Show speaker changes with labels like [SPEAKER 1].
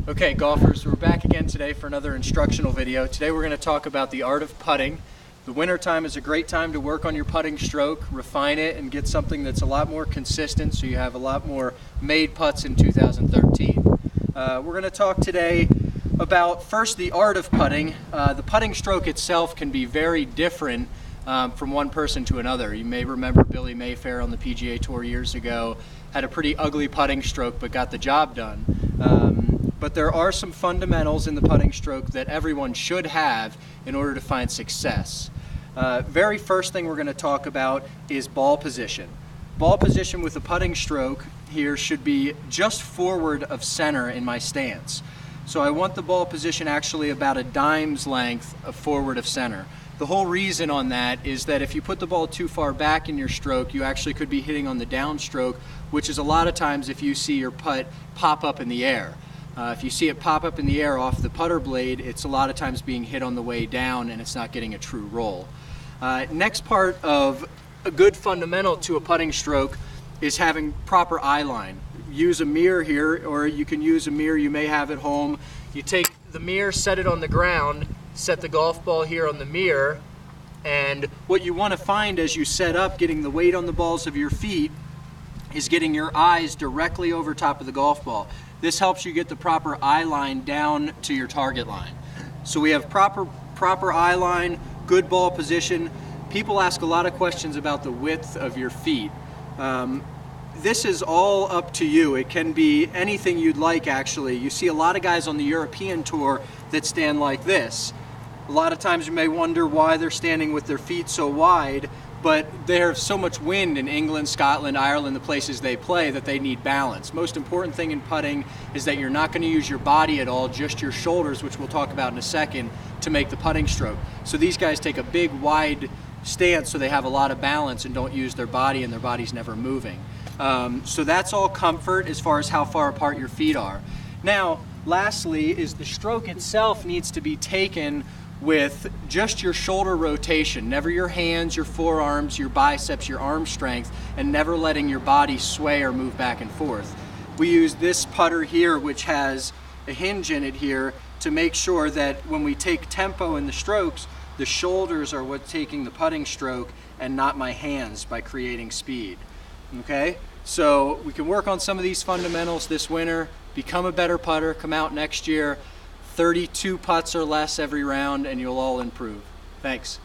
[SPEAKER 1] Okay, golfers, we're back again today for another instructional video. Today we're going to talk about the art of putting. The winter time is a great time to work on your putting stroke, refine it, and get something that's a lot more consistent so you have a lot more made putts in 2013. We're going to talk today about first the art of putting. The putting stroke itself can be very different from one person to another. You may remember Billy Mayfair on the PGA Tour years ago had a pretty ugly putting stroke but got the job done. But there are some fundamentals in the putting stroke that everyone should have in order to find success. Very first thing we're going to talk about is ball position. Ball position with the putting stroke here should be just forward of center in my stance. So I want the ball position actually about a dime's length of forward of center. The whole reason on that is that if you put the ball too far back in your stroke, you actually could be hitting on the downstroke, which is a lot of times if you see your putt pop up in the air. If you see it pop up in the air off the putter blade, it's a lot of times being hit on the way down and it's not getting a true roll. Next part of a good fundamental to a putting stroke is having proper eye line. Use a mirror here, or you can use a mirror you may have at home. You take the mirror, set it on the ground, set the golf ball here on the mirror, and what you want to find as you set up, getting the weight on the balls of your feet, is getting your eyes directly over top of the golf ball. This helps you get the proper eye line down to your target line. So we have proper eye line, good ball position. People ask a lot of questions about the width of your feet. This is all up to you. It can be anything you'd like, actually. You see a lot of guys on the European tour that stand like this. A lot of times you may wonder why they're standing with their feet so wide, but there's so much wind in England, Scotland, Ireland, the places they play, that they need balance. Most important thing in putting is that you're not going to use your body at all, just your shoulders, which we'll talk about in a second, to make the putting stroke. So these guys take a big, wide stance so they have a lot of balance and don't use their body, and their body's never moving. So that's all comfort as far as how far apart your feet are. Now, lastly, is the stroke itself needs to be taken with just your shoulder rotation, never your hands, your forearms, your biceps, your arm strength, and never letting your body sway or move back and forth. We use this putter here, which has a hinge in it here, to make sure that when we take tempo in the strokes, the shoulders are what's taking the putting stroke and not my hands by creating speed. Okay, so we can work on some of these fundamentals this winter, become a better putter, come out next year, 32 putts or less every round, and you'll all improve. Thanks.